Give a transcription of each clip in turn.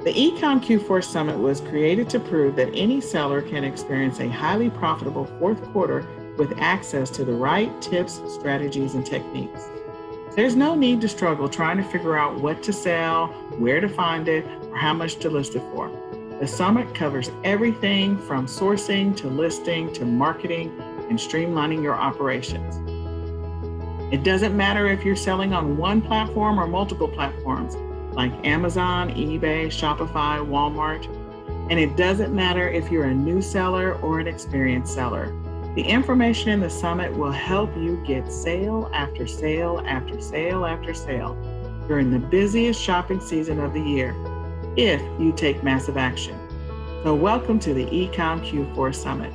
The eCom Q4 Summit was created to prove that any seller can experience a highly profitable fourth quarter with access to the right tips, strategies, and techniques. There's no need to struggle trying to figure out what to sell, where to find it, or how much to list it for. The summit covers everything from sourcing to listing to marketing and streamlining your operations. It doesn't matter if you're selling on one platform or multiple platforms like Amazon, eBay, Shopify, Walmart. And it doesn't matter if you're a new seller or an experienced seller. The information in the summit will help you get sale after sale after sale after sale during the busiest shopping season of the year, if you take massive action. So welcome to the eCom Q4 Summit.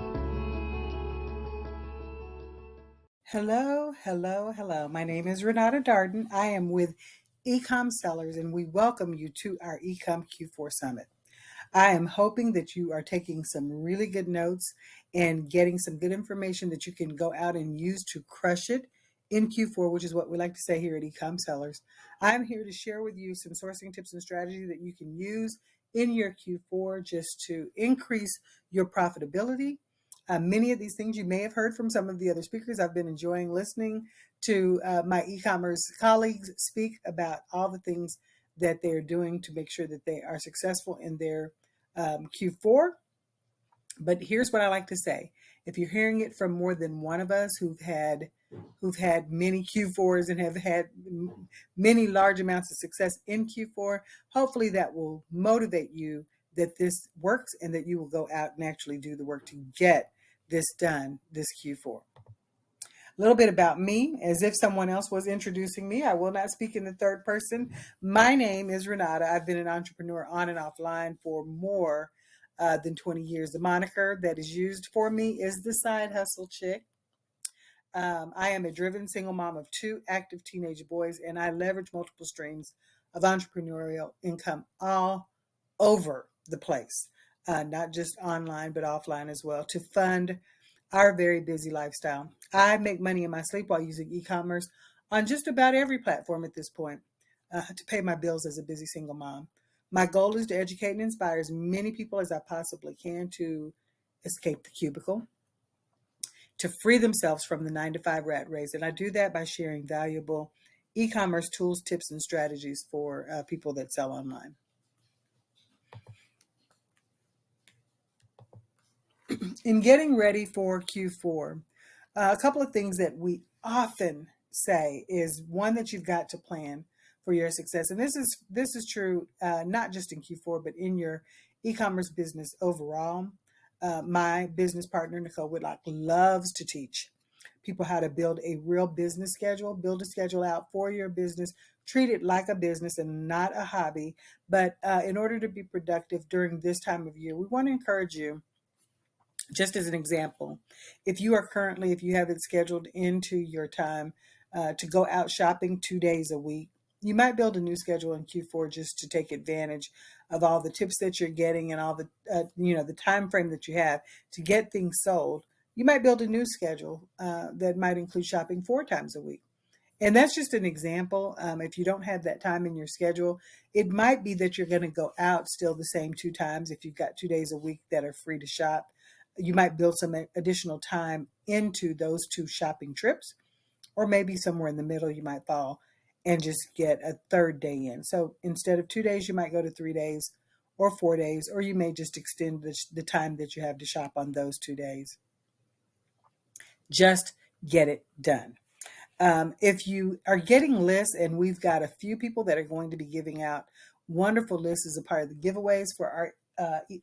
Hello. My name is Renata Darden. I am with eCom Sellers, and we welcome you to our eCom Q4 Summit. I am hoping that you are taking some really good notes and getting some good information that you can go out and use to crush it in Q4, which is what we like to say here at eCom Sellers. I'm here to share with you some sourcing tips and strategy that you can use in your Q4 just to increase your profitability. Many of these things you may have heard from some of the other speakers. I've been enjoying listening to my e-commerce colleagues speak about all the things that they're doing to make sure that they are successful in their Q4. But here's what I like to say. If you're hearing it from more than one of us who've had many Q4s and have had many large amounts of success in Q4, hopefully that will motivate you that this works and that you will go out and actually do the work to get this done this Q4. A little bit about me, as if someone else was introducing me. I will not speak in the third person. My name is Renata. I've been an entrepreneur on and offline for more than 20 years. The moniker that is used for me is the side hustle chick. I am a driven single mom of 2 active teenage boys, and I leverage multiple streams of entrepreneurial income all over the place, not just online, but offline as well, to fund our very busy lifestyle. I make money in my sleep while using e-commerce on just about every platform at this point to pay my bills as a busy single mom. My goal is to educate and inspire as many people as I possibly can to escape the cubicle, to free themselves from the 9-to-5 rat race. And I do that by sharing valuable e-commerce tools, tips, and strategies for people that sell online. In getting ready for Q4, a couple of things that we often say is one that you've got to plan for your success. And this is true not just in Q4, but in your e-commerce business overall. My business partner, Nicole Whitlock, loves to teach people how to build a real business schedule, build a schedule out for your business, treat it like a business and not a hobby. But in order to be productive during this time of year, we want to encourage you. Just as an example, if you have it scheduled into your time to go out shopping 2 days a week, you might build a new schedule in Q4 just to take advantage of all the tips that you're getting and all the the time frame that you have to get things sold. You might build a new schedule that might include shopping 4 times a week. And that's just an example. If you don't have that time in your schedule, it might be that you're going to go out still the same 2 times if you've got 2 days a week that are free to shop. You might build some additional time into those 2 shopping trips, or maybe somewhere in the middle you might fall and just get a 3rd day in. So instead of 2 days, you might go to 3 days or 4 days, or you may just extend the time that you have to shop on those 2 days. Just get it done. If you are getting lists, and we've got a few people that are going to be giving out wonderful lists as a part of the giveaways for our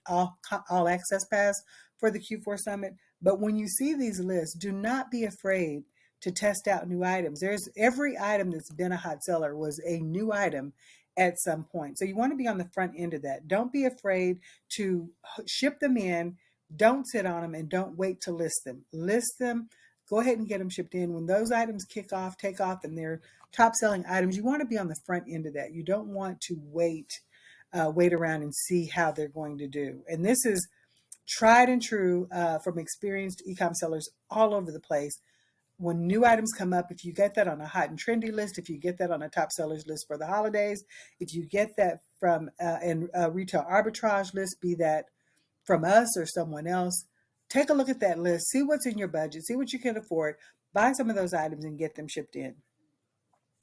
all access pass for the Q4 Summit. But when you see these lists, do not be afraid to test out new items. Every item that's been a hot seller was a new item at some point. So you want to be on the front end of that. Don't be afraid to ship them in. Don't sit on them, and don't wait to list them. List them. Go ahead and get them shipped in. When those items take off, and they're top selling items, you want to be on the front end of that. You don't want to wait around and see how they're going to do. And this is tried and true from experienced e-com sellers all over the place. when new items come up, if you get that on a hot and trendy list, if you get that on a top sellers list for the holidays, if you get that from a retail arbitrage list, be that from us or someone else, take a look at that list, see what's in your budget, see what you can afford, buy some of those items and get them shipped in.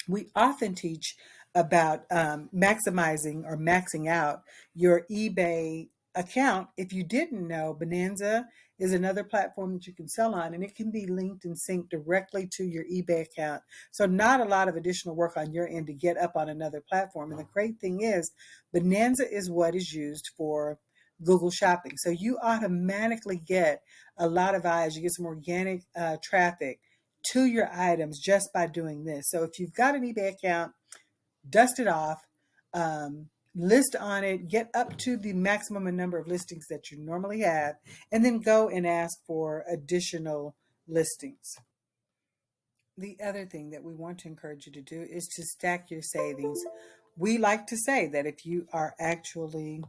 We often teach about maximizing or maxing out your eBay account. If you didn't know, Bonanza is another platform that you can sell on, and it can be linked and synced directly to your eBay account. So not a lot of additional work on your end to get up on another platform. And the great thing is, Bonanza is what is used for Google Shopping. So you automatically get a lot of eyes. You get some organic traffic to your items just by doing this. So if you've got an eBay account, dust it off, list on it, get up to the maximum number of listings that you normally have, and then go and ask for additional listings. The other thing that we want to encourage you to do is to stack your savings. We like to say that if you are actually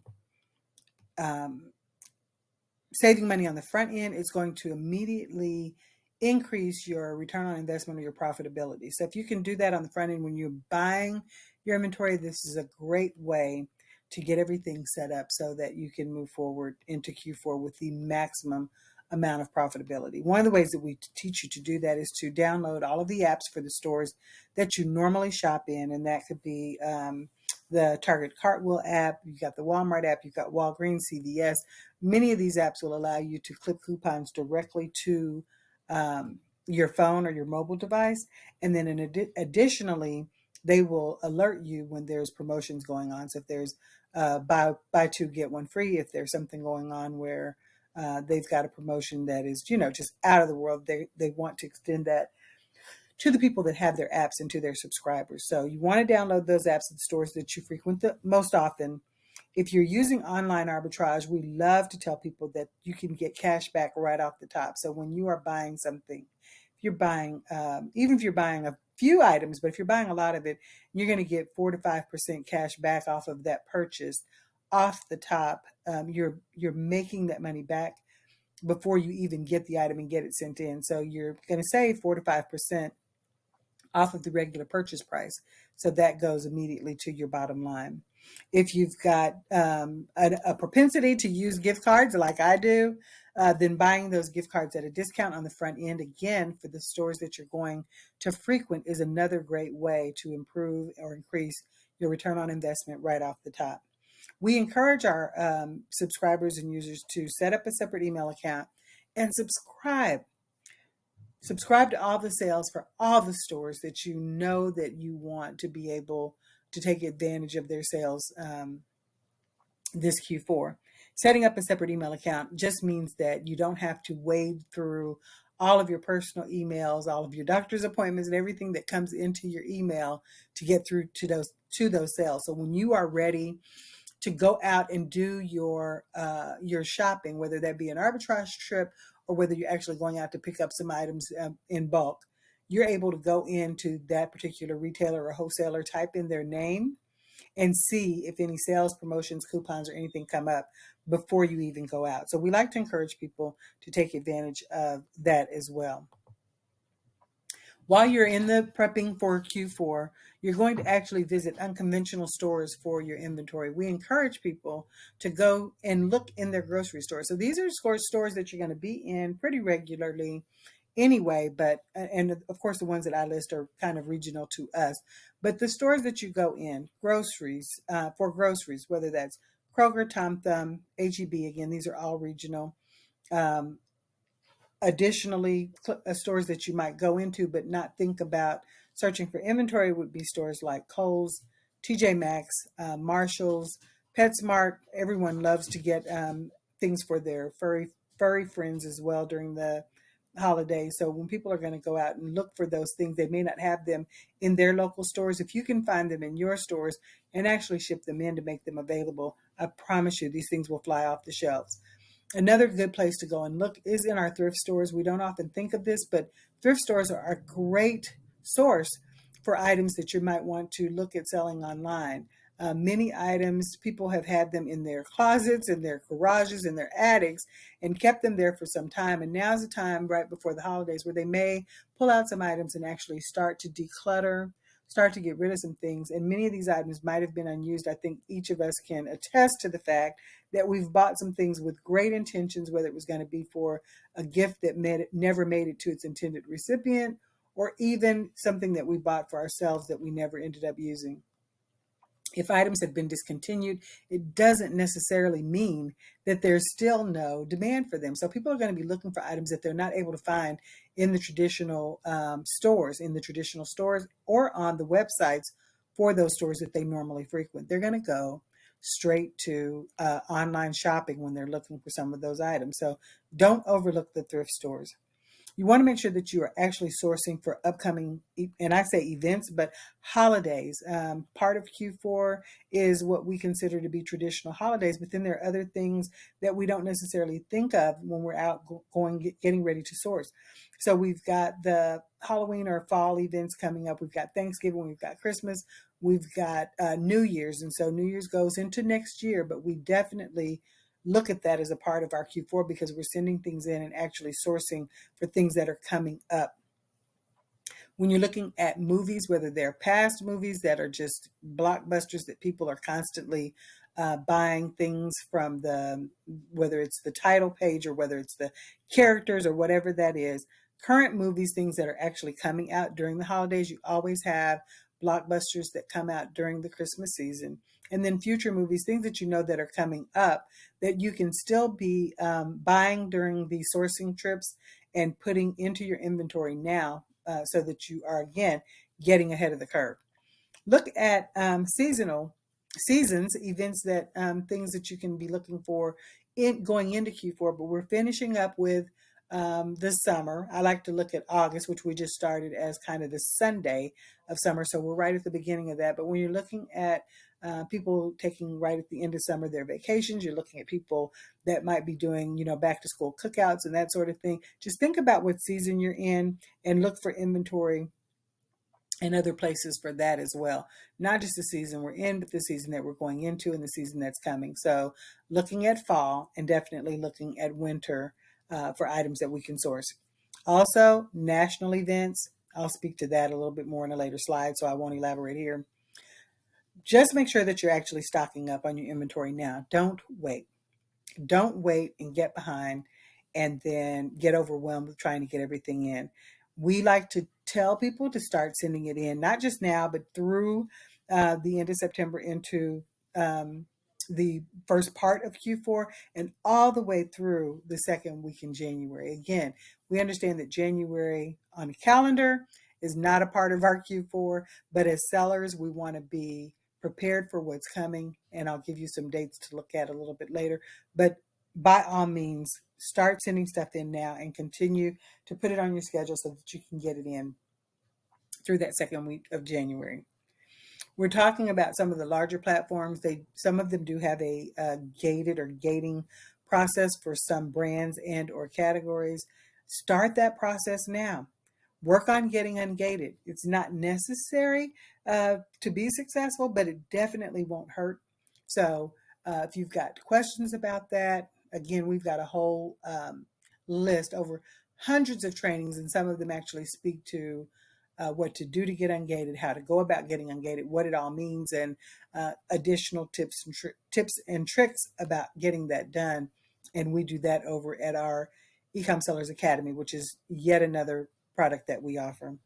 saving money on the front end, is going to immediately increase your return on investment or your profitability. So if you can do that on the front end when you're buying your inventory, this is a great way to get everything set up so that you can move forward into Q4 with the maximum amount of profitability. One of the ways that we teach you to do that is to download all of the apps for the stores that you normally shop in, and that could be the Target Cartwheel app, you've got the Walmart app, you've got Walgreens, CVS. Many of these apps will allow you to clip coupons directly to your phone or your mobile device. And then additionally, they will alert you when there's promotions going on. So if there's buy two, get one free, if there's something going on where they've got a promotion that is, just out of the world, they want to extend that to the people that have their apps and to their subscribers. So you want to download those apps at the stores that you frequent the most often. If you're using online arbitrage, we love to tell people that you can get cash back right off the top. So when you are buying something, if you're buying, even if you're buying a few items, but if you're buying a lot of it, you're going to get 4 to 5% cash back off of that purchase off the top. You're making that money back before you even get the item and get it sent in. So you're going to save 4 to 5% off of the regular purchase price. So that goes immediately to your bottom line. If you've got a propensity to use gift cards like I do, then buying those gift cards at a discount on the front end, again, for the stores that you're going to frequent, is another great way to improve or increase your return on investment right off the top. We encourage our subscribers and users to set up a separate email account and subscribe to all the sales for all the stores that you know that you want to be able to take advantage of their sales this Q4. Setting up a separate email account just means that you don't have to wade through all of your personal emails, all of your doctor's appointments, and everything that comes into your email to get through to those sales. So when you are ready to go out and do your shopping, whether that be an arbitrage trip or whether you're actually going out to pick up some items in bulk, you're able to go into that particular retailer or wholesaler, type in their name, and see if any sales, promotions, coupons, or anything come up before you even go out. So we like to encourage people to take advantage of that as well. While you're in the prepping for Q4, you're going to actually visit unconventional stores for your inventory. We encourage people to go and look in their grocery stores. So these are stores that you're going to be in pretty regularly anyway, and of course the ones that I list are kind of regional to us. But the stores that you go in, for groceries, whether that's Kroger, Tom Thumb, H-E-B, again, these are all regional. Additionally, stores that you might go into but not think about searching for inventory would be stores like Kohl's, TJ Maxx, Marshall's, PetSmart. Everyone loves to get things for their furry friends as well during the holidays. So when people are going to go out and look for those things, they may not have them in their local stores. If you can find them in your stores and actually ship them in to make them available, I promise you these things will fly off the shelves. Another good place to go and look is in our thrift stores. We don't often think of this, but thrift stores are a great source for items that you might want to look at selling online. Many items, people have had them in their closets, in their garages, in their attics, and kept them there for some time. And now's the time right before the holidays where they may pull out some items and actually start to declutter, start to get rid of some things. And many of these items might have been unused. I think each of us can attest to the fact that we've bought some things with great intentions, whether it was going to be for a gift that never made it to its intended recipient, or even something that we bought for ourselves that we never ended up using. If items have been discontinued, it doesn't necessarily mean that there's still no demand for them. So people are going to be looking for items that they're not able to find in the traditional stores, or on the websites for those stores that they normally frequent. They're going to go straight to online shopping when they're looking for some of those items. So don't overlook the thrift stores. You want to make sure that you are actually sourcing for upcoming, and I say events, but holidays. Part of Q4 is what we consider to be traditional holidays, but then there are other things that we don't necessarily think of when we're out getting ready to source. So we've got the Halloween or fall events coming up. We've got Thanksgiving, we've got Christmas, we've got New Year's. And so New Year's goes into next year, but we definitely look at that as a part of our Q4 because we're sending things in and actually sourcing for things that are coming up. When you're looking at movies, whether they're past movies that are just blockbusters that people are constantly buying things from, whether it's the title page or whether it's the characters or whatever that is, current movies, things that are actually coming out during the holidays, you always have blockbusters that come out during the Christmas season. And then future movies, things that you know that are coming up that you can still be buying during the sourcing trips and putting into your inventory now, so that you are, again, getting ahead of the curve. Look at seasons, events, that things that you can be looking for in going into Q4. But we're finishing up with the summer. I like to look at August, which we just started, as kind of the Sunday of summer. So we're right at the beginning of that. But when you're looking at people taking right at the end of summer their vacations, you're looking at people that might be doing, back to school cookouts and that sort of thing. Just think about what season you're in and look for inventory and other places for that as well. Not just the season we're in, but the season that we're going into and the season that's coming. So looking at fall and definitely looking at winter for items that we can source. Also, national events. I'll speak to that a little bit more in a later slide, so I won't elaborate here. Just make sure that you're actually stocking up on your inventory now. Don't wait. Don't wait and get behind and then get overwhelmed with trying to get everything in. We like to tell people to start sending it in, not just now, but through the end of September into the first part of Q4 and all the way through the second week in January. Again, we understand that January on a calendar is not a part of our Q4, but as sellers, we want to be prepared for what's coming. And I'll give you some dates to look at a little bit later. But by all means, start sending stuff in now and continue to put it on your schedule so that you can get it in through that second week of January. We're talking about some of the larger platforms. Some of them do have a gated or gating process for some brands and or categories. Start that process now. Work on getting ungated. It's not necessary to be successful, but it definitely won't hurt. So if you've got questions about that, again, we've got a whole list, over hundreds of trainings, and some of them actually speak to what to do to get ungated, how to go about getting ungated, what it all means, and additional tips and tricks about getting that done. And we do that over at our eCom Sellers Academy, which is yet another product that we offer.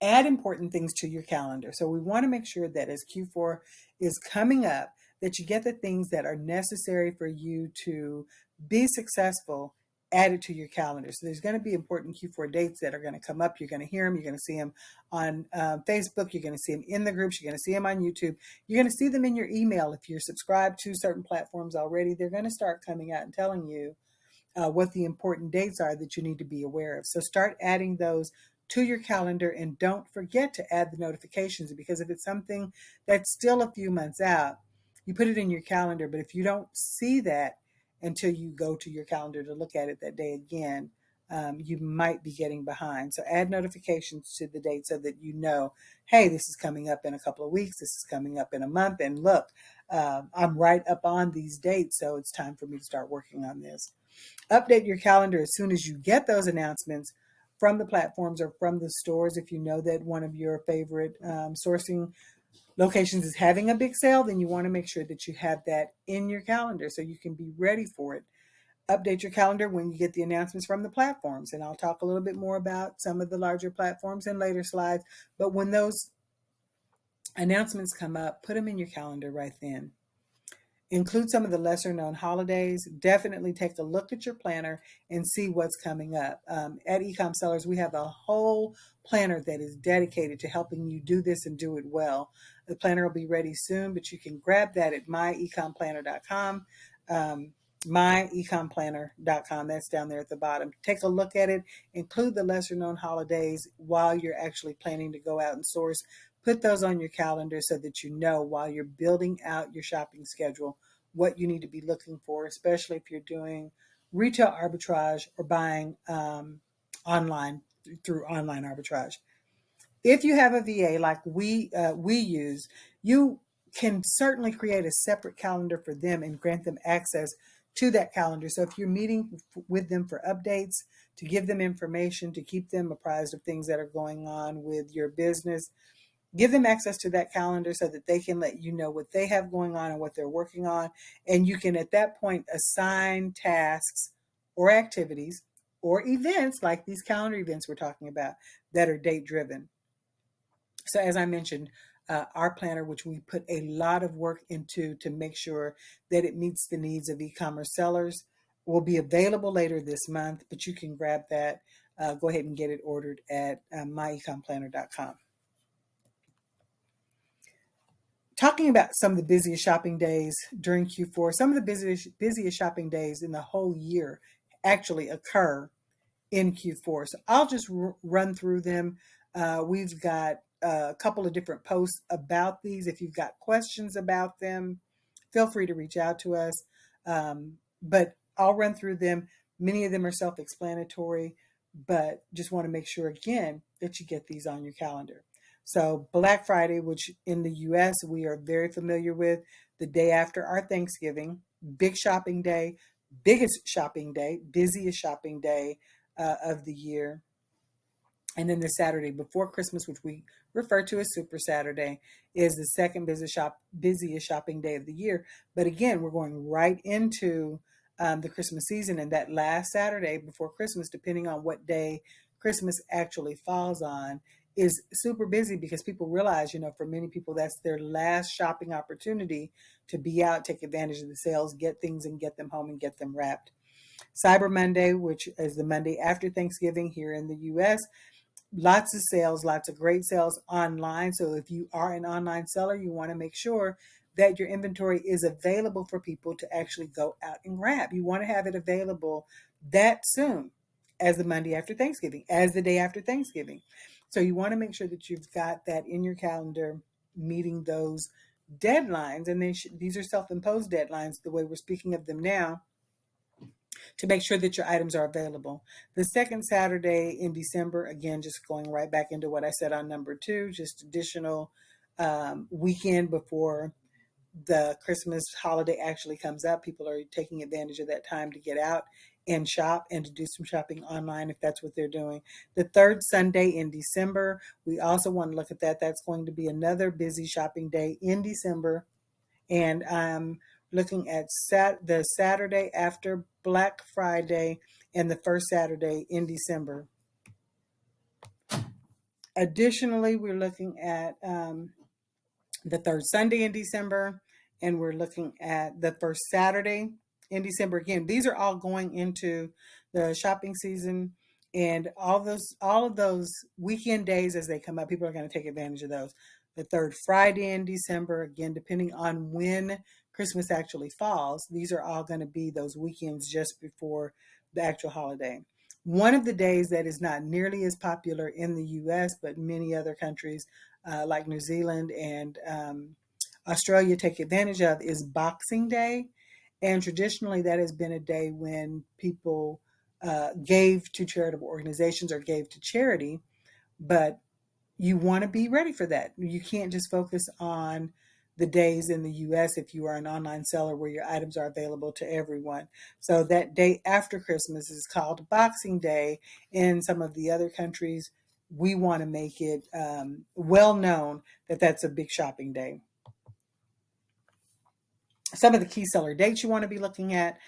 Add important things to your calendar. So we want to make sure that as Q4 is coming up, that you get the things that are necessary for you to be successful added to your calendar. So there's going to be important Q4 dates that are going to come up. You're going to hear them. You're going to see them on Facebook. You're going to see them in the groups. You're going to see them on YouTube. You're going to see them in your email. If you're subscribed to certain platforms already, they're going to start coming out and telling you what the important dates are that you need to be aware of. So start adding those to your calendar, and don't forget to add the notifications, because if it's something that's still a few months out, you put it in your calendar, but if you don't see that until you go to your calendar to look at it that day again, you might be getting behind. So add notifications to the date so that you know, hey, this is coming up in a couple of weeks, this is coming up in a month, and look, I'm right up on these dates, so it's time for me to start working on this. Update your calendar as soon as you get those announcements from the platforms or from the stores. If you know that one of your favorite sourcing locations is having a big sale, then you want to make sure that you have that in your calendar so you can be ready for it. Update your calendar when you get the announcements from the platforms. And I'll talk a little bit more about some of the larger platforms in later slides. But when those announcements come up, put them in your calendar right then. Include some of the lesser known holidays. Definitely take a look at your planner and see what's coming up. At eCom Sellers, we have a whole planner that is dedicated to helping you do this and do it well. The planner will be ready soon, but you can grab that at myecomplanner.com. Myecomplanner.com. That's down there at the bottom. Take a look at it. Include the lesser known holidays while you're actually planning to go out and source. Put those on your calendar so that you know while you're building out your shopping schedule what you need to be looking for, especially if you're doing retail arbitrage or buying online through online arbitrage. If you have a VA like we use, you can certainly create a separate calendar for them and grant them access to that calendar. So if you're meeting with them for updates, to give them information, to keep them apprised of things that are going on with your business, give them access to that calendar so that they can let you know what they have going on and what they're working on. And you can, at that point, assign tasks or activities or events like these calendar events we're talking about that are date driven. So as I mentioned, our planner, which we put a lot of work into to make sure that it meets the needs of e-commerce sellers, will be available later this month, but you can grab that. Go ahead and get it ordered at myecomplanner.com. Talking about some of the busiest shopping days during Q4, some of the busiest shopping days in the whole year actually occur in Q4. So I'll just run through them. We've got a couple of different posts about these. If you've got questions about them, feel free to reach out to us. But I'll run through them. Many of them are self-explanatory, but just want to make sure again that you get these on your calendar. So Black Friday, which in the US we are very familiar with, the day after our Thanksgiving, big shopping day, biggest shopping day, busiest shopping day of the year. And then the Saturday before Christmas, which we refer to as Super Saturday, is the second busiest shopping day of the year. But again, we're going right into the Christmas season, and that last Saturday before Christmas, depending on what day Christmas actually falls on, is super busy because people realize, for many people, that's their last shopping opportunity to be out, take advantage of the sales, get things and get them home and get them wrapped. Cyber Monday, which is the Monday after Thanksgiving here in the US, lots of sales, lots of great sales online. So if you are an online seller, you want to make sure that your inventory is available for people to actually go out and grab. You want to have it available that soon as the Monday after Thanksgiving, as the day after Thanksgiving. So you want to make sure that you've got that in your calendar, meeting those deadlines. And these are self-imposed deadlines, the way we're speaking of them now, to make sure that your items are available. The second Saturday in December, again, just going right back into what I said on number 2, just additional weekend before the Christmas holiday actually comes up. People are taking advantage of that time to get out and shop and to do some shopping online if that's what they're doing. The third Sunday in December, we also want to look at that. That's going to be another busy shopping day in December. And I'm looking at the Saturday after Black Friday and the first Saturday in December. Additionally, we're looking at the third Sunday in December, and we're looking at the first Saturday in December. Again, these are all going into the shopping season, and all of those weekend days as they come up, people are going to take advantage of those. The third Friday in December, again, depending on when Christmas actually falls, these are all going to be those weekends just before the actual holiday. One of the days that is not nearly as popular in the US, but many other countries like New Zealand and Australia take advantage of, is Boxing Day. And traditionally that has been a day when people gave to charitable organizations or gave to charity, but you want to be ready for that. You can't just focus on the days in the US if you are an online seller where your items are available to everyone. So that day after Christmas is called Boxing Day. In some of the other countries, we want to make it well known that that's a big shopping day. Some of the key seller dates you want to be looking at.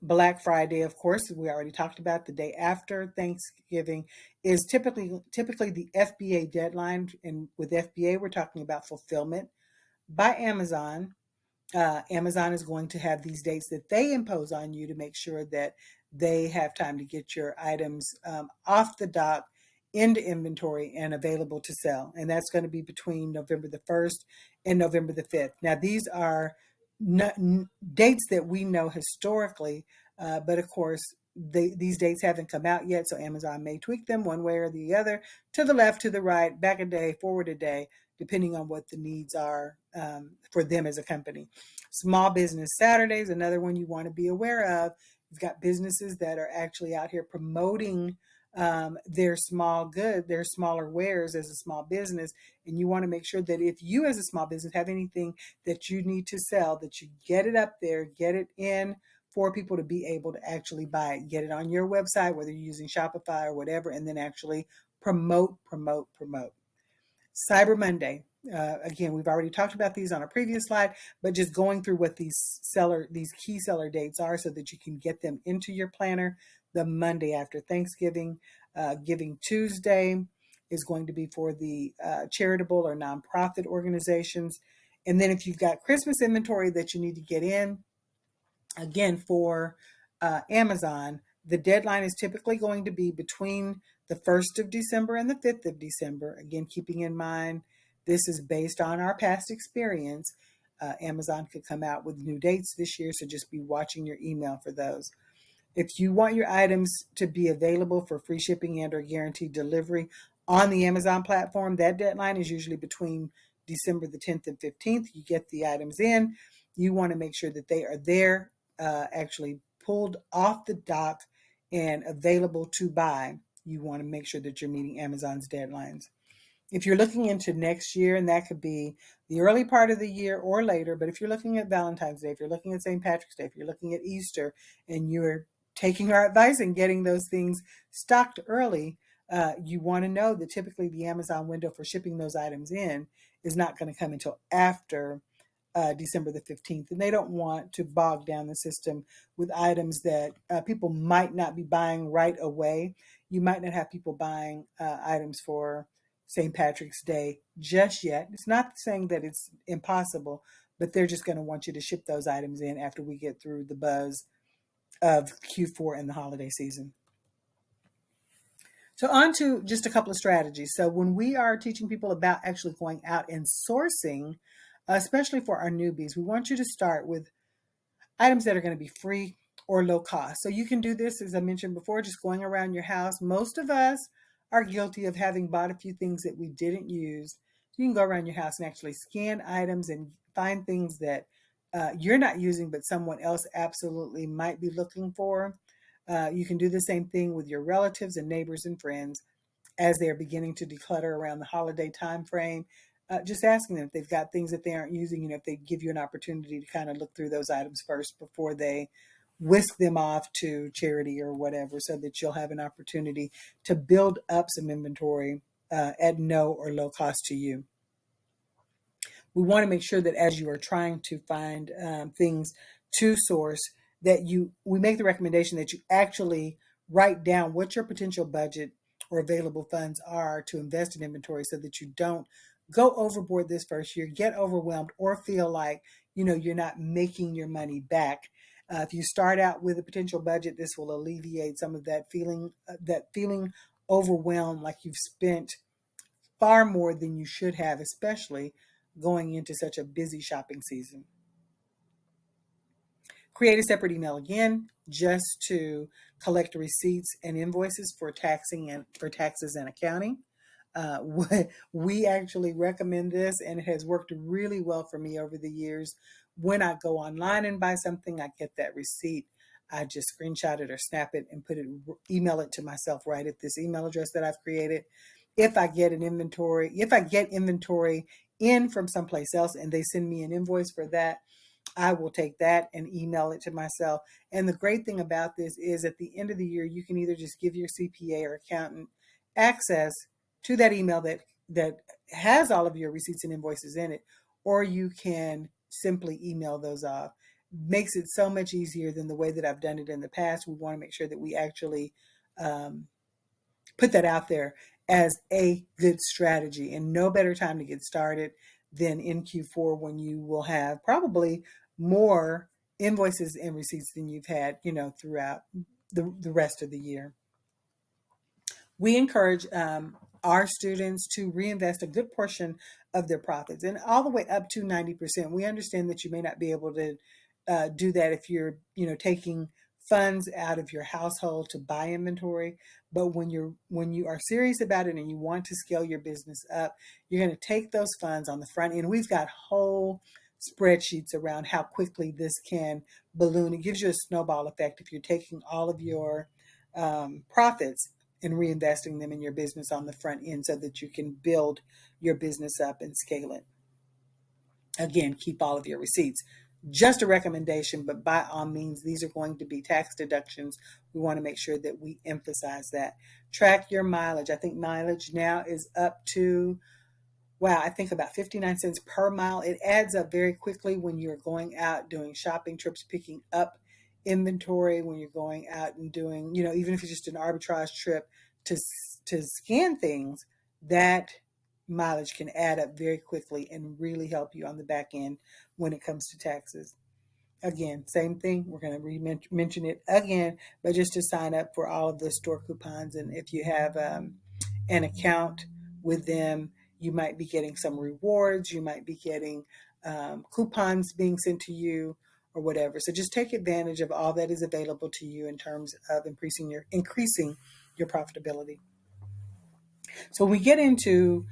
Black Friday, of course, we already talked about. The day after Thanksgiving is typically the FBA deadline, and with FBA we're talking about fulfillment by Amazon. Amazon is going to have these dates that they impose on you to make sure that they have time to get your items off the dock into inventory and available to sell. And that's going to be between November the 1st and November the 5th. Now, these are dates that we know historically, but of course, these dates haven't come out yet, so Amazon may tweak them one way or the other, to the left, to the right, back a day, forward a day, depending on what the needs are for them as a company. Small Business Saturdays, another one you want to be aware of. You've got businesses that are actually out here promoting their their smaller wares as a small business, and you want to make sure that if you as a small business have anything that you need to sell, that you get it up there, get it in for people to be able to actually buy it, get it on your website, whether you're using Shopify or whatever, and then actually promote. Cyber Monday. Again, we've already talked about these on a previous slide, but just going through what these key seller dates are so that you can get them into your planner. The Monday after Thanksgiving, Giving Tuesday is going to be for the charitable or nonprofit organizations. And then if you've got Christmas inventory that you need to get in, again, for Amazon, the deadline is typically going to be between the 1st of December and the 5th of December. Again, keeping in mind, this is based on our past experience. Amazon could come out with new dates this year, so just be watching your email for those. If you want your items to be available for free shipping and or guaranteed delivery on the Amazon platform, that deadline is usually between December the 10th and 15th. You get the items in. You want to make sure that they are there, actually pulled off the dock and available to buy. You want to make sure that you're meeting Amazon's deadlines. If you're looking into next year, and that could be the early part of the year or later, but if you're looking at Valentine's Day, if you're looking at St. Patrick's Day, if you're looking at Easter, and you're taking our advice and getting those things stocked early, you want to know that typically the Amazon window for shipping those items in is not going to come until after December the 15th. And they don't want to bog down the system with items that people might not be buying right away. You might not have people buying items for St. Patrick's Day just yet. It's not saying that it's impossible, but they're just going to want you to ship those items in after we get through the buzz of Q4 and the holiday season. So on to just a couple of strategies. So when we are teaching people about actually going out and sourcing, especially for our newbies, we want you to start with items that are going to be free or low cost. So you can do this, as I mentioned before, just going around your house. Most of us are guilty of having bought a few things that we didn't use. You can go around your house and actually scan items and find things that you're not using, but someone else absolutely might be looking for. You can do the same thing with your relatives and neighbors and friends as they're beginning to declutter around the holiday time frame. Just asking them if they've got things that they aren't using, if they give you an opportunity to kind of look through those items first before they whisk them off to charity or whatever, so that you'll have an opportunity to build up some inventory at no or low cost to you. We want to make sure that as you are trying to find things to source, that we make the recommendation that you actually write down what your potential budget or available funds are to invest in inventory, so that you don't go overboard this first year, get overwhelmed, or feel like you're not making your money back. If you start out with a potential budget, this will alleviate some of that feeling overwhelmed, like you've spent far more than you should have, especially going into such a busy shopping season. Create a separate email again, just to collect receipts and invoices for taxes and accounting. We actually recommend this, and it has worked really well for me over the years. When I go online and buy something, I get that receipt I just screenshot it or snap it and email it to myself right at this email address that I've created. If I get inventory in from someplace else and they send me an invoice for that, I will take that and email it to myself. And the great thing about this is at the end of the year, you can either just give your CPA or accountant access to that email that has all of your receipts and invoices in it, or you can simply email those off. Makes it so much easier than the way that I've done it in the past. We want to make sure that we actually put that out there as a good strategy, and no better time to get started than in Q4, when you will have probably more invoices and receipts than you've had, throughout the rest of the year. We encourage our students to reinvest a good portion of their profits, and all the way up to 90%. We understand that you may not be able to do that if you're, taking funds out of your household to buy inventory. But when you are serious about it and you want to scale your business up, you're going to take those funds on the front end. We've got whole spreadsheets around how quickly this can balloon. It gives you a snowball effect if you're taking all of your profits and reinvesting them in your business on the front end so that you can build your business up and scale it. Again, keep all of your receipts. Just a recommendation, but by all means, these are going to be tax deductions. We want to make sure that we emphasize that. Track your mileage. I think mileage now is up to, I think about 59 cents per mile. It adds up very quickly when you're going out doing shopping trips, picking up inventory, when you're going out and doing, even if it's just an arbitrage trip to scan things, that mileage can add up very quickly and really help you on the back end when it comes to taxes. Again, same thing. We're going to mention it again, but just to sign up for all of the store coupons. And if you have an account with them, you might be getting some rewards. You might be getting coupons being sent to you or whatever. So just take advantage of all that is available to you in terms of increasing your profitability. So we get into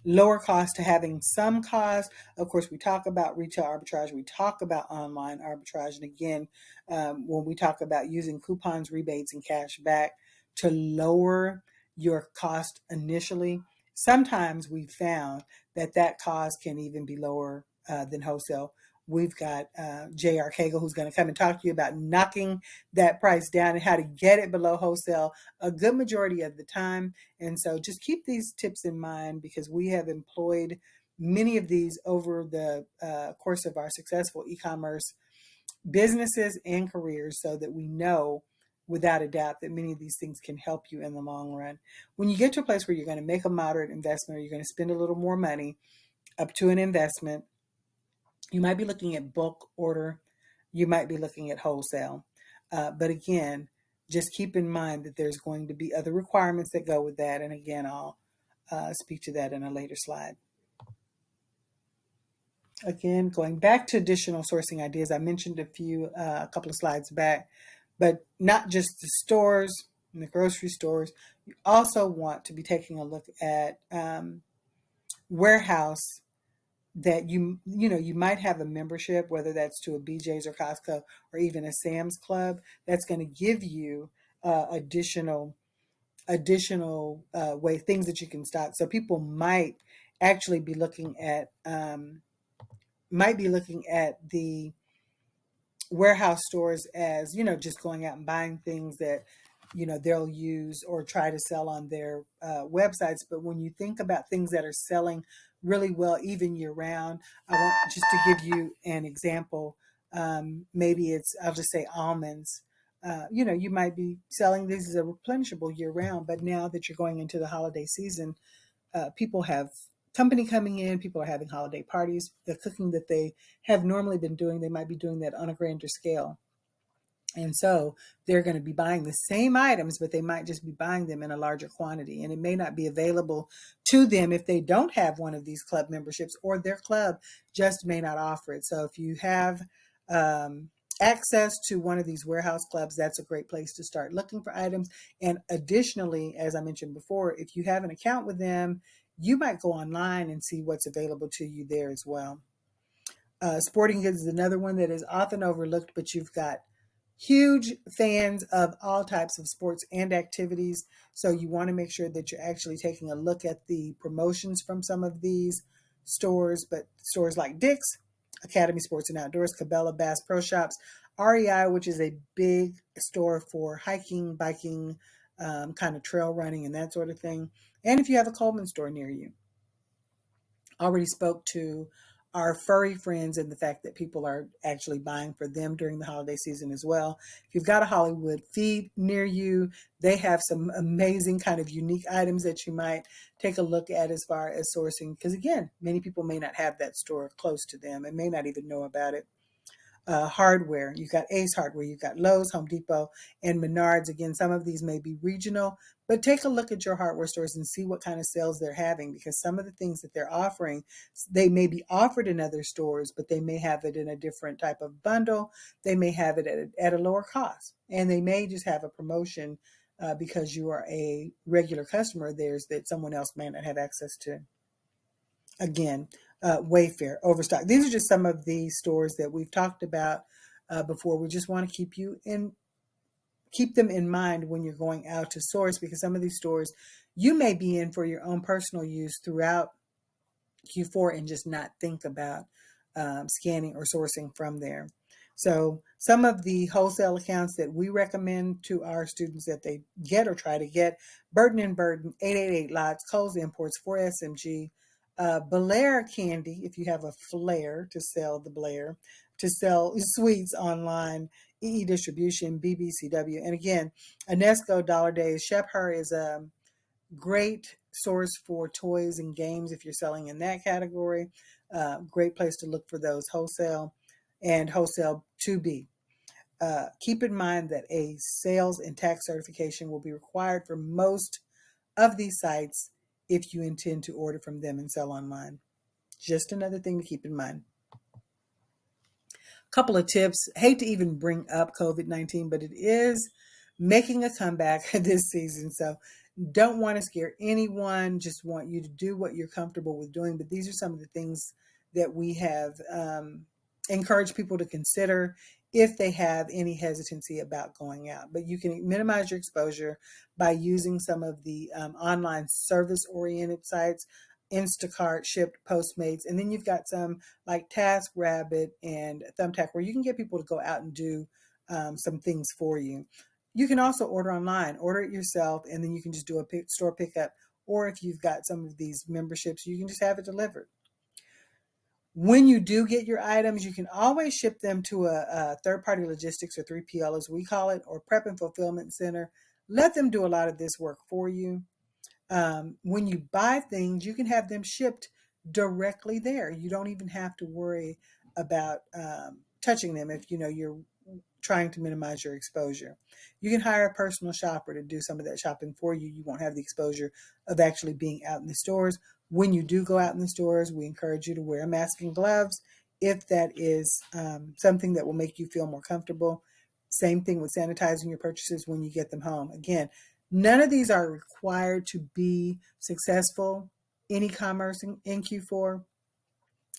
lower cost to having some cost. Of course, we talk about retail arbitrage. We talk about online arbitrage. And again, when we talk about using coupons, rebates, and cash back to lower your cost initially, sometimes we found that cost can even be lower than wholesale. We've got J.R. Cagle, who's going to come and talk to you about knocking that price down and how to get it below wholesale a good majority of the time. And so just keep these tips in mind, because we have employed many of these over the course of our successful e-commerce businesses and careers, so that we know without a doubt that many of these things can help you in the long run. When you get to a place where you're going to make a moderate investment, or you're going to spend a little more money up to an investment, you might be looking at bulk order. You might be looking at wholesale. But again, just keep in mind that there's going to be other requirements that go with that. And again, I'll speak to that in a later slide. Again, going back to additional sourcing ideas, I mentioned a couple of slides back, but not just the stores and the grocery stores. You also want to be taking a look at warehouse that you might have a membership, whether that's to a BJ's or Costco or even a Sam's Club, that's going to give you additional way things that you can stock. So people might actually be looking at the warehouse stores as, just going out and buying things that they'll use or try to sell on their websites. But when you think about things that are selling really well even year round, I want just to give you an example. Maybe I'll just say almonds. You might be selling these as a replenishable year round, but now that you're going into the holiday season, people have company coming in, people are having holiday parties. The cooking that they have normally been doing, they might be doing that on a grander scale. And so they're going to be buying the same items, but they might just be buying them in a larger quantity. And it may not be available to them if they don't have one of these club memberships, or their club just may not offer it. So if you have access to one of these warehouse clubs, that's a great place to start looking for items. And additionally, as I mentioned before, if you have an account with them, you might go online and see what's available to you there as well. Sporting goods is another one that is often overlooked, but you've got Huge fans of all types of sports and activities. So you want to make sure that you're actually taking a look at the promotions from some of these stores, but stores like Dick's, Academy Sports and Outdoors, Cabela, Bass Pro Shops, REI, which is a big store for hiking, biking, kind of trail running and that sort of thing. And if you have a Coleman store near you. Already spoke to our furry friends and the fact that people are actually buying for them during the holiday season as well. If you've got a Hollywood feed near you, they have some amazing kind of unique items that you might take a look at as far as sourcing. Because again, many people may not have that store close to them and may not even know about it. Hardware. You've got Ace Hardware, you've got Lowe's, Home Depot, and Menards. Again, some of these may be regional, but take a look at your hardware stores and see what kind of sales they're having, because some of the things that they're offering, they may be offered in other stores, but they may have it in a different type of bundle. They may have it at a lower cost, and they may just have a promotion because you are a regular customer of theirs that someone else may not have access to. Again, Wayfair, Overstock. These are just some of the stores that we've talked about before. We just want to keep them in mind when you're going out to source, because some of these stores you may be in for your own personal use throughout Q4 and just not think about scanning or sourcing from there. So some of the wholesale accounts that we recommend to our students that they get or try to get: Burden and Burden, 888 Lots, Coles Imports, 4SMG, Belair Candy, if you have a flair to sell the Blair, to sell sweets online, EE Distribution, BBCW, and again, Anesco, Dollar Days. Shep Her is a great source for toys and games if you're selling in that category. Great place to look for those wholesale and wholesale to be. Keep in mind that a sales and tax certification will be required for most of these sites if you intend to order from them and sell online. Just another thing to keep in mind. Couple of tips. Hate to even bring up COVID-19, but it is making a comeback this season. So don't want to scare anyone, just want you to do what you're comfortable with doing. But these are some of the things that we have encouraged people to consider if they have any hesitancy about going out. But you can minimize your exposure by using some of the online service-oriented sites, Instacart, Shipt, Postmates, and then you've got some like TaskRabbit and Thumbtack where you can get people to go out and do some things for you. You can also order online, order it yourself, and then you can just do a store pickup. Or if you've got some of these memberships, you can just have it delivered. When you do get your items, you can always ship them to a third-party logistics, or 3PL as we call it, or prep and fulfillment center. Let them do a lot of this work for you. When you buy things, you can have them shipped directly there. You don't even have to worry about touching them if you know you're trying to minimize your exposure. You can hire a personal shopper to do some of that shopping for you. You won't have the exposure of actually being out in the stores. When you do go out in the stores, we encourage you to wear a mask and gloves if that is something that will make you feel more comfortable. Same thing with sanitizing your purchases when you get them home. Again, none of these are required to be successful in e-commerce in Q4.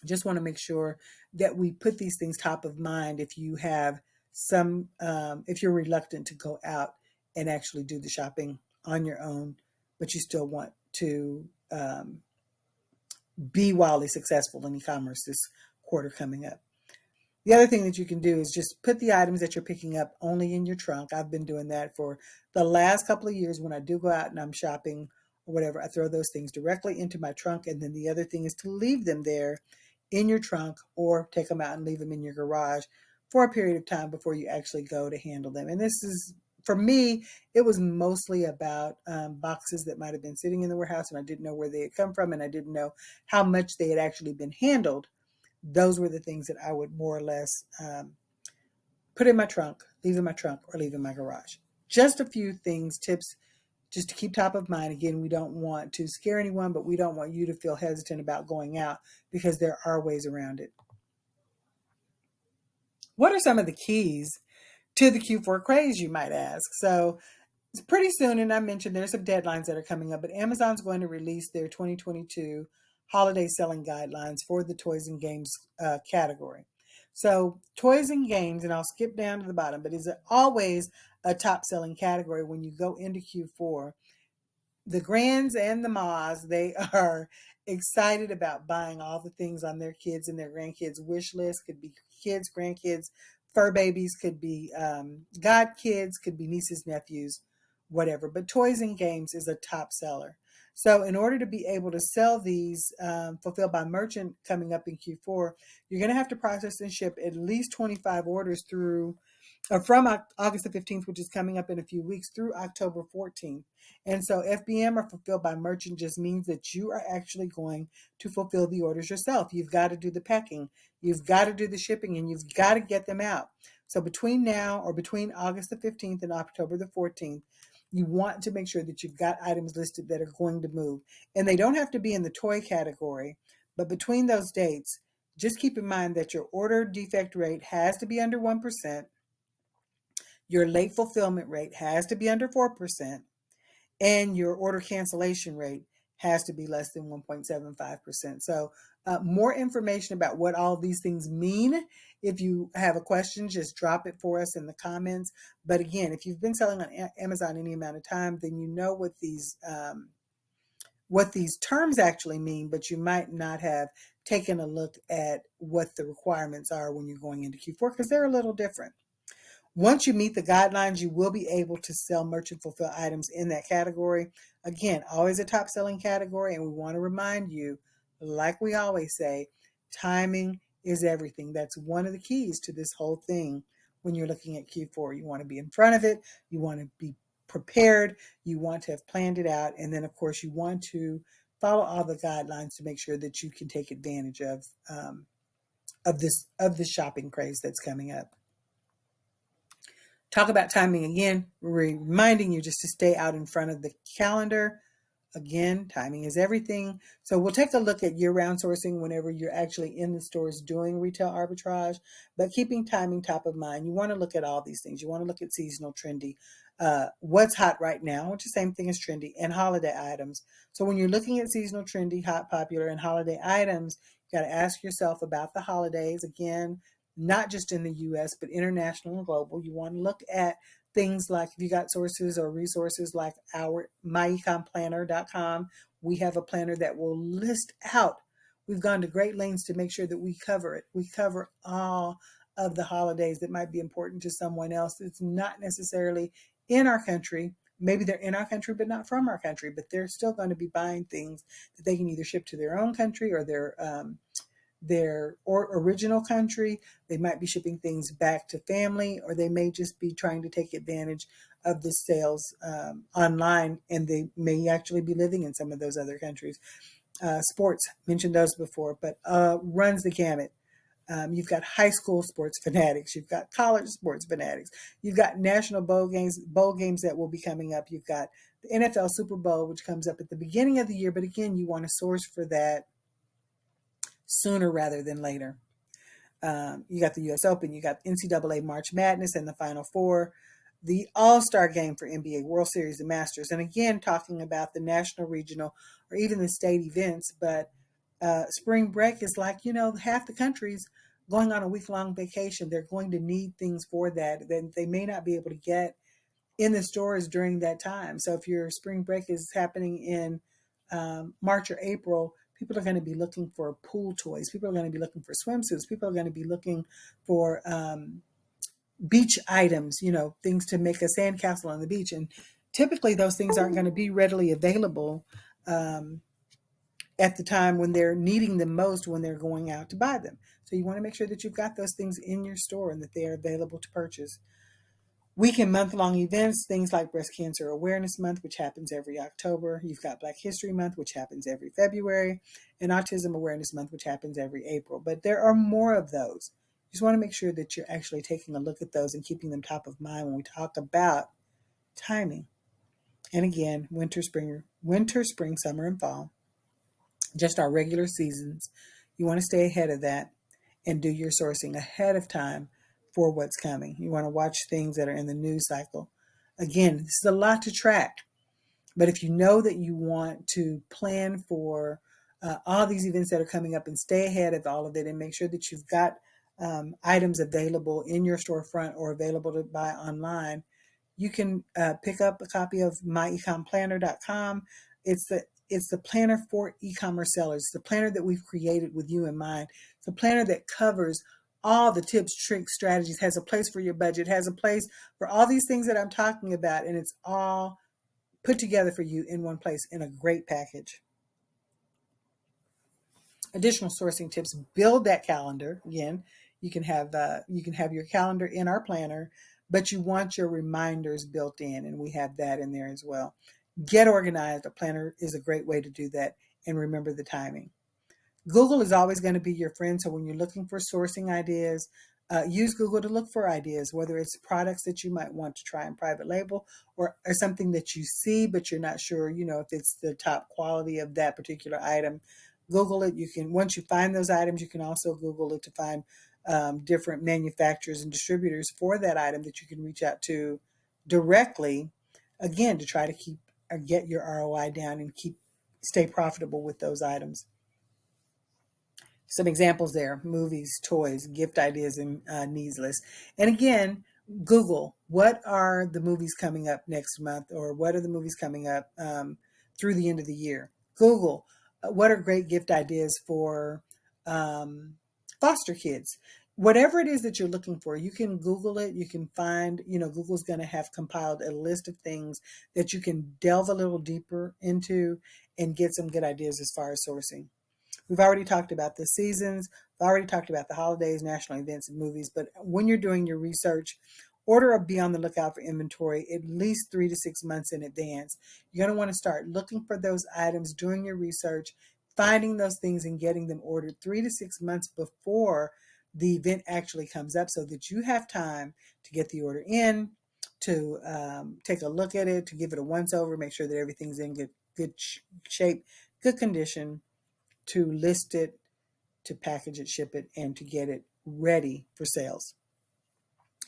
Just want to make sure that we put these things top of mind if you have if you're reluctant to go out and actually do the shopping on your own, but you still want to be wildly successful in e-commerce this quarter coming up. The other thing that you can do is just put the items that you're picking up only in your trunk. I've been doing that for the last couple of years. When I do go out and I'm shopping or whatever, I throw those things directly into my trunk. And then the other thing is to leave them there in your trunk, or take them out and leave them in your garage for a period of time before you actually go to handle them. And this is, for me, it was mostly about boxes that might have been sitting in the warehouse and I didn't know where they had come from and I didn't know how much they had actually been handled. Those were the things that I would more or less put in my trunk, leave in my trunk, or leave in my garage. Just a few things, tips, just to keep top of mind. Again, we don't want to scare anyone, but we don't want you to feel hesitant about going out, because there are ways around it. What are some of the keys to the Q4 craze, you might ask? So it's pretty soon, and I mentioned there's some deadlines that are coming up, but Amazon's going to release their 2022 holiday selling guidelines for the toys and games category. So toys and games, and I'll skip down to the bottom, but is always a top selling category when you go into Q4. The grands and the mas, they are excited about buying all the things on their kids and their grandkids wish list. Could be kids, grandkids, fur babies, could be god kids, could be nieces, nephews, whatever. But toys and games is a top seller. So in order to be able to sell these fulfilled by merchant coming up in Q4, you're going to have to process and ship at least 25 orders through from August the 15th, which is coming up in a few weeks, through October 14th. And so FBM, or fulfilled by merchant, just means that you are actually going to fulfill the orders yourself. You've got to do the packing, you've got to do the shipping, and you've got to get them out. So between now, or between August the 15th and October the 14th, you want to make sure that you've got items listed that are going to move. And they don't have to be in the toy category, but between those dates, just keep in mind that your order defect rate has to be under 1%. Your late fulfillment rate has to be under 4%, and your order cancellation rate has to be less than 1.75%. So more information about what all these things mean. If you have a question, just drop it for us in the comments. But again, if you've been selling on Amazon any amount of time, then you know what these terms actually mean, but you might not have taken a look at what the requirements are when you're going into Q4, because they're a little different. Once you meet the guidelines, you will be able to sell merchant fulfill items in that category. Again, always a top selling category. And we want to remind you, like we always say, timing is everything. That's one of the keys to this whole thing when you're looking at Q4. You want to be in front of it. You want to be prepared. You want to have planned it out. And then, of course, you want to follow all the guidelines to make sure that you can take advantage of this shopping craze that's coming up. Talk about timing again, reminding you just to stay out in front of the calendar. Again, timing is everything. So we'll take a look at year-round sourcing whenever you're actually in the stores doing retail arbitrage, but keeping timing top of mind. You want to look at all these things. You want to look at seasonal, trendy, what's hot right now, which is the same thing as trendy, and holiday items. So when you're looking at seasonal, trendy, hot, popular, and holiday items, you got to ask yourself about the holidays. Again, not just in the US, but international and global. You want to look at things like, if you got sources or resources like our myecomplanner.com, we have a planner that will list out. We've gone to great lengths to make sure that we cover it. We cover all of the holidays that might be important to someone else. It's not necessarily in our country. Maybe they're in our country, but not from our country, but they're still going to be buying things that they can either ship to their own country or their original country. They might be shipping things back to family, or they may just be trying to take advantage of the sales online, and they may actually be living in some of those other countries. Sports, mentioned those before, but runs the gamut. You've got high school sports fanatics. You've got college sports fanatics. You've got national bowl games that will be coming up. You've got the NFL Super Bowl, which comes up at the beginning of the year. But again, you want to source for that sooner rather than later. You got the U.S. Open, you got NCAA March Madness and the Final Four, the All-Star Game for NBA, World Series, the Masters. And again, talking about the national, regional, or even the state events. But spring break is like, half the country's going on a week-long vacation. They're going to need things for that that they may not be able to get in the stores during that time. So if your spring break is happening in March or April, people are going to be looking for pool toys. People are going to be looking for swimsuits. People are going to be looking for beach items, things to make a sandcastle on the beach. And typically those things aren't going to be readily available at the time when they're needing them most, when they're going out to buy them. So you want to make sure that you've got those things in your store and that they are available to purchase. Week and month-long events, things like Breast Cancer Awareness Month, which happens every October. You've got Black History Month, which happens every February, and Autism Awareness Month, which happens every April. But there are more of those. You just want to make sure that you're actually taking a look at those and keeping them top of mind when we talk about timing. And again, winter, spring, summer, and fall, just our regular seasons. You want to stay ahead of that and do your sourcing ahead of time for what's coming. You want to watch things that are in the news cycle. Again, this is a lot to track, but if you know that you want to plan for all these events that are coming up and stay ahead of all of it and make sure that you've got items available in your storefront or available to buy online, you can pick up a copy of myecomplanner.com. It's the planner for e-commerce sellers. It's the planner that we've created with you in mind. It's a planner that covers all the tips, tricks, strategies, has a place for your budget, has a place for all these things that I'm talking about, and it's all put together for you in one place in a great package. Additional sourcing tips: build that calendar. Again, you can have your calendar in our planner, but you want your reminders built in, and we have that in there as well. Get organized. A planner is a great way to do that, and remember the timing. Google is always going to be your friend. So when you're looking for sourcing ideas, use Google to look for ideas, whether it's products that you might want to try in private label, or something that you see but you're not sure, if it's the top quality of that particular item. Google it. You can, once you find those items, you can also Google it to find different manufacturers and distributors for that item that you can reach out to directly, again, to try to keep or get your ROI down and stay profitable with those items. Some examples there: movies, toys, gift ideas, and needs list. And again, Google, what are the movies coming up next month, or what are the movies coming up through the end of the year? Google, what are great gift ideas for foster kids? Whatever it is that you're looking for, you can Google it. You can find, Google's going to have compiled a list of things that you can delve a little deeper into and get some good ideas as far as sourcing. We've already talked about the seasons. We've already talked about the holidays, national events, and movies. But when you're doing your research, order or be on the lookout for inventory at least 3 to 6 months in advance. You're going to want to start looking for those items, doing your research, finding those things and getting them ordered 3 to 6 months before the event actually comes up, so that you have time to get the order in, to take a look at it, to give it a once over, make sure that everything's in good shape, good condition, to list it, to package it, ship it, and to get it ready for sales.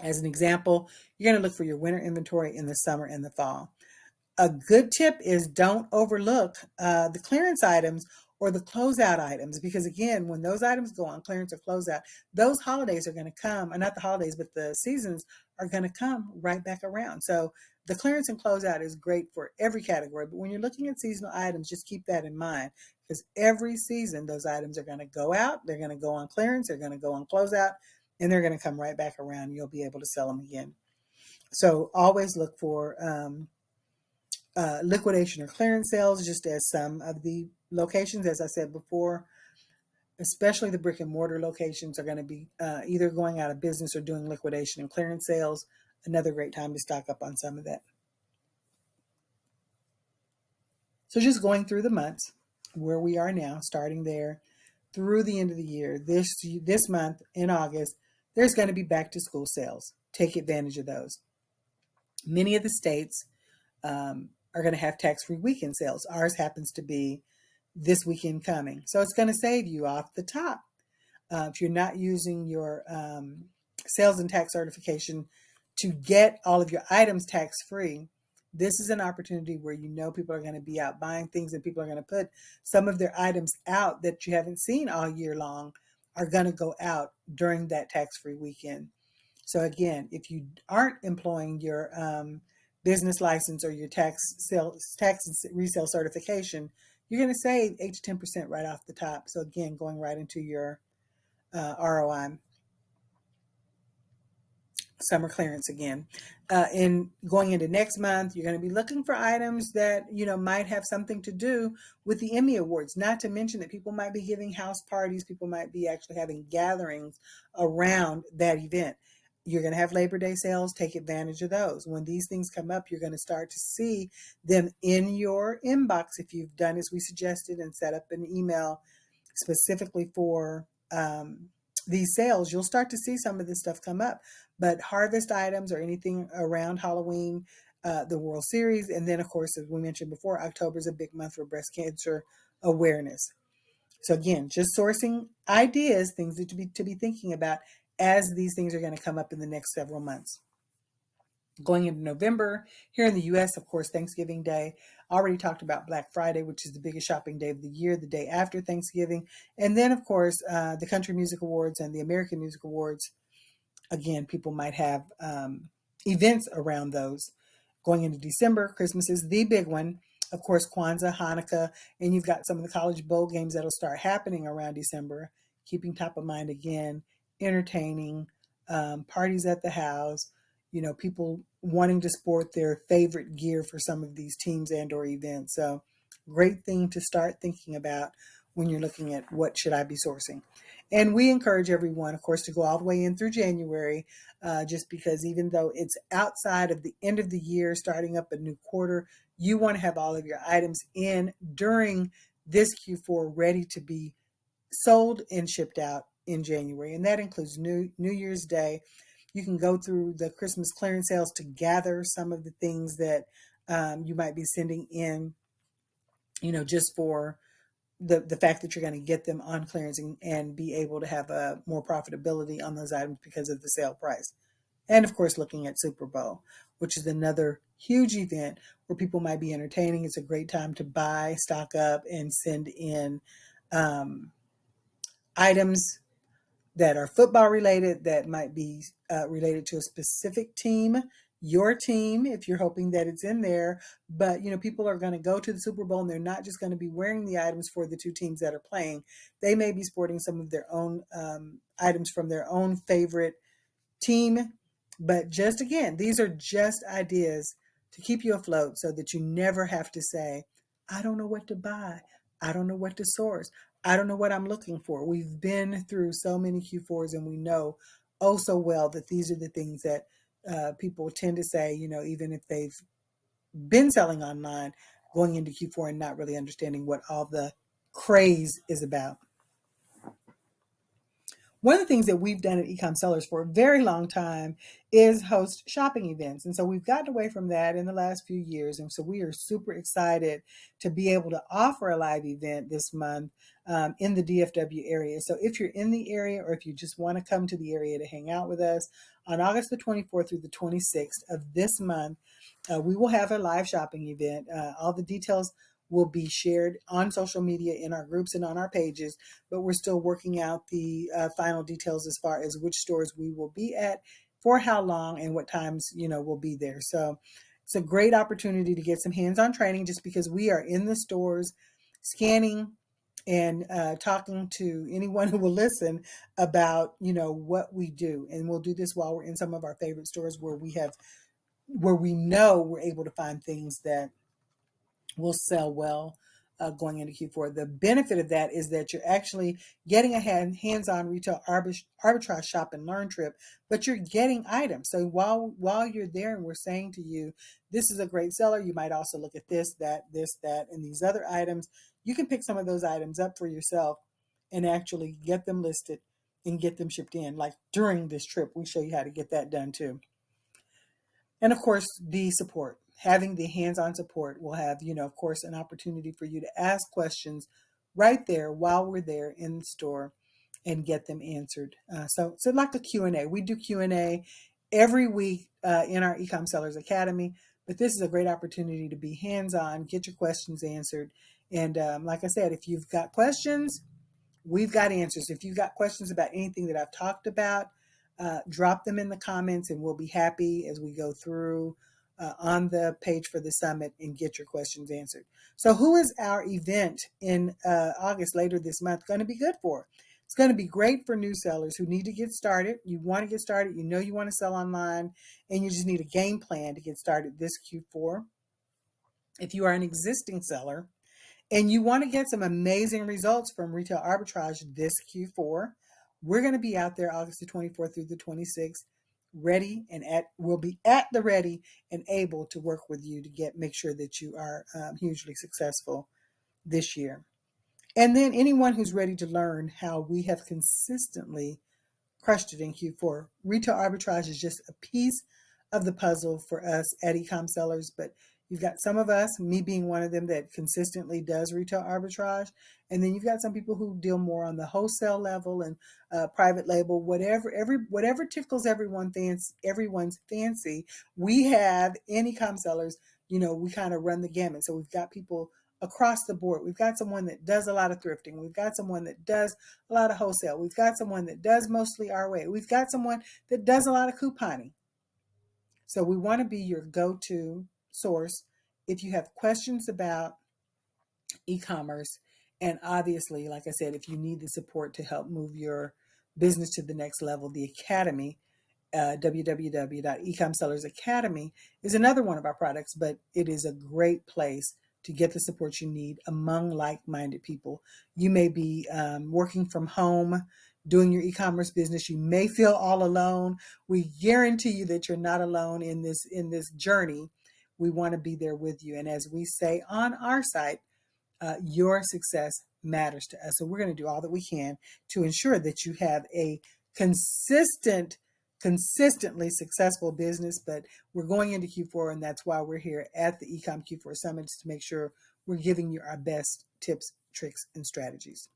As an example, you're going to look for your winter inventory in the summer and the fall. A good tip is don't overlook the clearance items or the closeout items, because again, when those items go on clearance or closeout, those holidays are going to come, or not the holidays, but the seasons are going to come right back around. So the clearance and closeout is great for every category, but when you're looking at seasonal items, just keep that in mind, because every season those items are going to go out, they're going to go on clearance, they're going to go on closeout, and they're going to come right back around, and you'll be able to sell them again. So always look for liquidation or clearance sales, just as some of the locations, as I said before, especially the brick and mortar locations, are going to be either going out of business or doing liquidation and clearance sales. Another great time to stock up on some of that. So just going through the months where we are now, starting there through the end of the year, this month in August, there's going to be back to school sales. Take advantage of those. Many of the states are going to have tax-free weekend sales. Ours happens to be this weekend coming. So it's going to save you off the top. If you're not using your sales and tax certification to get all of your items tax-free, this is an opportunity where people are going to be out buying things, and people are going to put some of their items out that you haven't seen all year long are going to go out during that tax-free weekend. So again, if you aren't employing your business license or your tax and resale certification, you're going to save 8 to 10% right off the top. So again, going right into your ROI. Summer clearance again. And going into next month, you're going to be looking for items that might have something to do with the Emmy Awards. Not to mention that people might be giving house parties, people might be actually having gatherings around that event. You're going to have Labor Day sales. Take advantage of those. When these things come up, you're going to start to see them in your inbox if you've done as we suggested and set up an email specifically for these sales. You'll start to see some of this stuff come up. But harvest items or anything around Halloween, the World Series, and then, of course, as we mentioned before, October is a big month for breast cancer awareness. So again, just sourcing ideas, things to be thinking about as these things are going to come up in the next several months. Going into November, here in the US, of course, Thanksgiving Day. I already talked about Black Friday, which is the biggest shopping day of the year, the day after Thanksgiving. And then, of course, the Country Music Awards and the American Music Awards. Again, people might have events around those. Going into December, Christmas is the big one. Of course, Kwanzaa, Hanukkah, and you've got some of the college bowl games that'll start happening around December, keeping top of mind again, entertaining, parties at the house, people wanting to sport their favorite gear for some of these teams and or events. So great thing to start thinking about when you're looking at what should I be sourcing. And we encourage everyone, of course, to go all the way in through January, just because even though it's outside of the end of the year, starting up a new quarter, you want to have all of your items in during this Q4 ready to be sold and shipped out in January. And that includes New Year's Day. You can go through the Christmas clearance sales to gather some of the things that you might be sending in, just for the fact that you're going to get them on clearance and be able to have a more profitability on those items because of the sale price. And of course, looking at Super Bowl, which is another huge event where people might be entertaining. It's a great time to buy, stock up, and send in items that are football related, that might be related to a specific team, your team, if you're hoping that it's in there. But, people are going to go to the Super Bowl and they're not just going to be wearing the items for the two teams that are playing. They may be sporting some of their own items from their own favorite team. But just again, these are just ideas to keep you afloat so that you never have to say, I don't know what to buy. I don't know what to source. I don't know what I'm looking for. We've been through so many Q4s and we know oh so well that these are the things that people tend to say, even if they've been selling online, going into Q4 and not really understanding what all the craze is about. One of the things that we've done at eCom Sellers for a very long time is host shopping events. And so we've gotten away from that in the last few years. And so we are super excited to be able to offer a live event this month in the DFW area. So if you're in the area or if you just want to come to the area to hang out with us, on August the 24th through the 26th of this month, we will have a live shopping event. All the details will be shared on social media in our groups and on our pages, but we're still working out the final details as far as which stores we will be at, for how long, and what times, we'll be there. So it's a great opportunity to get some hands-on training just because we are in the stores scanning and talking to anyone who will listen about, what we do. And we'll do this while we're in some of our favorite stores where we know we're able to find things that will sell well going into Q4. The benefit of that is that you're actually getting a hands-on retail arbitrage shop and learn trip, but you're getting items. So while you're there and we're saying to you, this is a great seller, you might also look at this, that, and these other items. You can pick some of those items up for yourself and actually get them listed and get them shipped in. Like during this trip, we show you how to get that done too. And of course, the support, having the hands-on support will have, of course, an opportunity for you to ask questions right there while we're there in the store and get them answered. So like a Q&A. We do Q&A every week in our eCom Sellers Academy, but this is a great opportunity to be hands-on, get your questions answered. And like I said, if you've got questions, we've got answers. If you've got questions about anything that I've talked about, drop them in the comments and we'll be happy as we go through on the page for the summit and get your questions answered. So who is our event in August later this month going to be good for? It's going to be great for new sellers who need to get started. You want to get started. You want to sell online and you just need a game plan to get started this Q4. If you are an existing seller and you want to get some amazing results from retail arbitrage this Q4, we're going to be out there August the 24th through the 26th, ready and we'll be at the ready and able to work with you to make sure that you are hugely successful this year. And then anyone who's ready to learn how we have consistently crushed it in Q4. Retail arbitrage is just a piece of the puzzle for us at eCom Sellers, but You've got some of us, me being one of them, that consistently does retail arbitrage. And then you've got some people who deal more on the wholesale level and private label, whatever tickles everyone's fancy. We have in eCom sellers, we kind of run the gamut. So we've got people across the board. We've got someone that does a lot of thrifting. We've got someone that does a lot of wholesale. We've got someone that does mostly our way. We've got someone that does a lot of couponing. So we want to be your go-to source if you have questions about e-commerce. And obviously, like I said, if you need the support to help move your business to the next level, the Academy, www.ecomsellersacademy, is another one of our products, but it is a great place to get the support you need among like-minded people. You may be working from home, doing your e-commerce business. You may feel all alone. We guarantee you that you're not alone in this journey. We want to be there with you. And as we say on our site, your success matters to us. So we're going to do all that we can to ensure that you have a consistently successful business. But we're going into Q4, and that's why we're here at the eCom Q4 Summit, to make sure we're giving you our best tips, tricks, and strategies.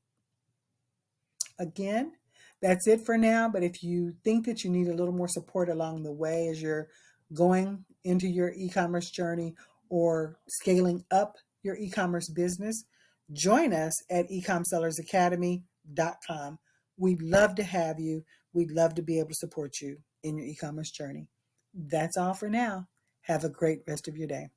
Again, that's it for now. But if you think that you need a little more support along the way as you're going into your e-commerce journey or scaling up your e-commerce business, join us at ecomsellersacademy.com. We'd love to have you. We'd love to be able to support you in your e-commerce journey. That's all for now. Have a great rest of your day.